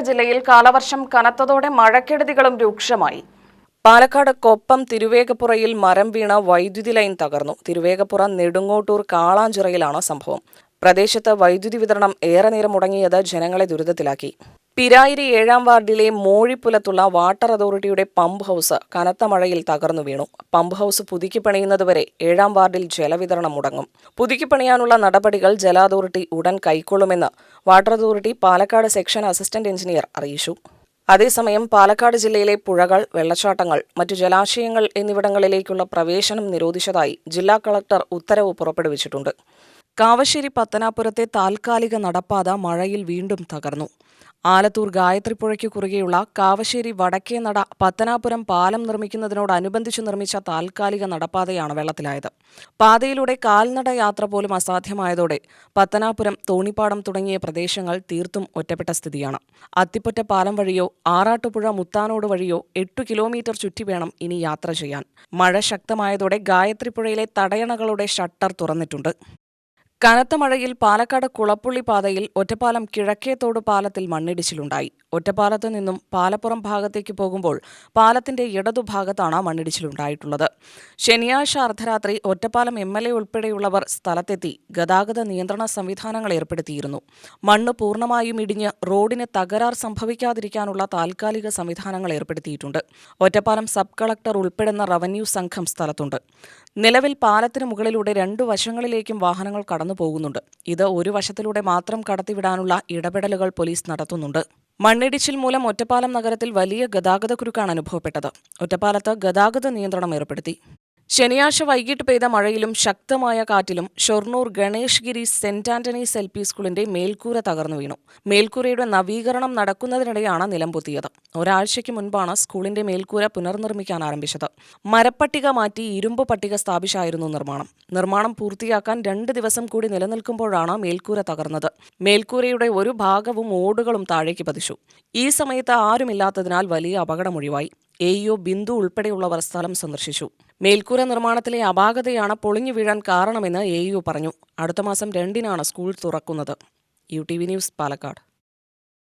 ജില്ലയിൽ കാലവർഷം കനത്തതോടെ മഴക്കെടുതികളും രൂക്ഷമായി. പാലക്കാട് കൊപ്പം തിരുവേഗപ്പുറയിൽ മരം വീണ വൈദ്യുതി ലൈൻ തകർന്നു. തിരുവേഗപ്പുറ നെടുങ്ങോട്ടൂർ കാളാഞ്ചിറയിലാണ് സംഭവം. പ്രദേശത്ത് വൈദ്യുതി വിതരണം ഏറെ നേരം മുടങ്ങിയത് ജനങ്ങളെ ദുരിതത്തിലാക്കി. പിരായിരി 7-ാം വാർഡിലെ മോഴിപ്പുലത്തുള്ള വാട്ടർ അതോറിറ്റിയുടെ പമ്പ് ഹൌസ് കനത്ത മഴയിൽ തകർന്നു വീണു. പമ്പ് ഹൌസ് പുതുക്കി പണിയുന്നതുവരെ 7-ാം വാർഡിൽ ജലവിതരണം മുടങ്ങും. പുതുക്കി പണിയാനുള്ള നടപടികൾ ജല അതോറിറ്റി ഉടൻ കൈക്കൊള്ളുമെന്ന് water authority Palakkad section assistant engineer അറിയിച്ചു. അതേസമയം പാലക്കാട് ജില്ലയിലെ പുഴകൾ, വെള്ളച്ചാട്ടങ്ങൾ, മറ്റു ജലാശയങ്ങൾ എന്നിവിടങ്ങളിലേക്കുള്ള പ്രവേശനം നിരോധിച്ചതായി ജില്ലാ കളക്ടർ ഉത്തരവ് പുറപ്പെടുവിച്ചിട്ടുണ്ട്. കാവശ്ശേരി പത്തനാപുരത്തെ താൽക്കാലിക നടപ്പാത മഴയിൽ വീണ്ടും തകർന്നു. ആലത്തൂർ ഗായത്രിപ്പുഴയ്ക്ക് കുറുകെയുള്ള കാവശ്ശേരി വടക്കേ നട പത്തനാപുരം പാലം നിർമ്മിക്കുന്നതിനോടനുബന്ധിച്ച് നിർമ്മിച്ച താൽക്കാലിക നടപ്പാതയാണ് വെള്ളത്തിലായത്. പാതയിലൂടെ കാൽനട യാത്ര പോലും അസാധ്യമായതോടെ പത്തനാപുരം, തോണിപ്പാടം തുടങ്ങിയ പ്രദേശങ്ങൾ തീർത്തും ഒറ്റപ്പെട്ട സ്ഥിതിയാണ്. അത്തിപ്പൊറ്റ പാലം വഴിയോ ആറാട്ടുപുഴ മുത്താനോട് വഴിയോ 8 കിലോമീറ്റർ ചുറ്റി വേണം ഇനി യാത്ര ചെയ്യാൻ. മഴ ശക്തമായതോടെ ഗായത്രിപ്പുഴയിലെ തടയണകളുടെ ഷട്ടർ തുറന്നിട്ടുണ്ട്. കനത്ത മഴയിൽ പാലക്കാട് കുളപ്പുള്ളി പാതയിൽ ഒറ്റപ്പാലം കിഴക്കേത്തോട് പാലത്തിൽ മണ്ണിടിച്ചിലുണ്ടായി. ഒറ്റപ്പാലത്ത് നിന്നും പാലപ്പുറം ഭാഗത്തേക്ക് പോകുമ്പോൾ പാലത്തിന്റെ ഇടതുഭാഗത്താണ് മണ്ണിടിച്ചിലുണ്ടായിട്ടുള്ളത്. ശനിയാഴ്ച അർദ്ധരാത്രി ഒറ്റപ്പാലം MLA ഉൾപ്പെടെയുള്ളവർ സ്ഥലത്തെത്തി ഗതാഗത നിയന്ത്രണ സംവിധാനങ്ങൾ ഏർപ്പെടുത്തിയിരുന്നു. മണ്ണ് പൂർണ്ണമായും ഇടിഞ്ഞ് റോഡിന് തകരാർ സംഭവിക്കാതിരിക്കാനുള്ള താൽക്കാലിക സംവിധാനങ്ങൾ ഏർപ്പെടുത്തിയിട്ടുണ്ട്. ഒറ്റപ്പാലം സബ് കളക്ടർ ഉൾപ്പെടുന്ന റവന്യൂ സംഘം സ്ഥലത്തുണ്ട്. നിലവിൽ പാലത്തിന് മുകളിലൂടെ 2 വശങ്ങളിലേക്കും വാഹനങ്ങൾ കടന്നുപോകുന്നുണ്ട്. ഇത് ഒരു വശത്തിലൂടെ മാത്രം കടത്തിവിടാനുള്ള ഇടപെടലുകൾ പോലീസ് നടത്തുന്നുണ്ട്. മണ്ണിടിച്ചിൽ മൂലം ഒറ്റപ്പാലം നഗരത്തിൽ വലിയ ഗതാഗതക്കുരുക്കാണ് അനുഭവപ്പെട്ടത്. ഒറ്റപ്പാലത്ത് ഗതാഗത നിയന്ത്രണം ഏർപ്പെടുത്തി. ശനിയാഴ്ച വൈകിട്ട് പെയ്ത മഴയിലും ശക്തമായ കാറ്റിലും ഷൊർണൂർ ഗണേഷ് ഗിരി സെന്റ് ആന്റണീസ് LP സ്കൂളിന്റെ മേൽക്കൂര തകർന്നു വീണു. മേൽക്കൂരയുടെ നവീകരണം നടക്കുന്നതിനിടെയാണ് നിലംപൊത്തിയത്. ഒരാഴ്ചയ്ക്ക് മുൻപാണ് സ്കൂളിന്റെ മേൽക്കൂര പുനർനിർമ്മിക്കാൻ ആരംഭിച്ചത്. മരപ്പട്ടിക മാറ്റി ഇരുമ്പ് പട്ടിക സ്ഥാപിച്ചായിരുന്നു നിർമ്മാണം പൂർത്തിയാക്കാൻ 2 ദിവസം കൂടി നിലനിൽക്കുമ്പോഴാണ് മേൽക്കൂര തകർന്നത്. മേൽക്കൂരയുടെ ഒരു ഭാഗവും ഓടുകളും താഴേക്ക് പതിച്ചു. ഈ സമയത്ത് ആരുമില്ലാത്തതിനാൽ വലിയ അപകടമൊഴിവായി. AEO ബിന്ദു ഉൾപ്പെടെയുള്ളവർ സ്ഥലം സന്ദർശിച്ചു. മേൽക്കൂര നിർമ്മാണത്തിലെ അപാകതയാണ് പൊളിഞ്ഞു വീഴാൻ കാരണമെന്ന് AEO പറഞ്ഞു. അടുത്ത മാസം 2-നാണ് സ്കൂൾ തുറക്കുന്നത്. UTV news, Palakkad.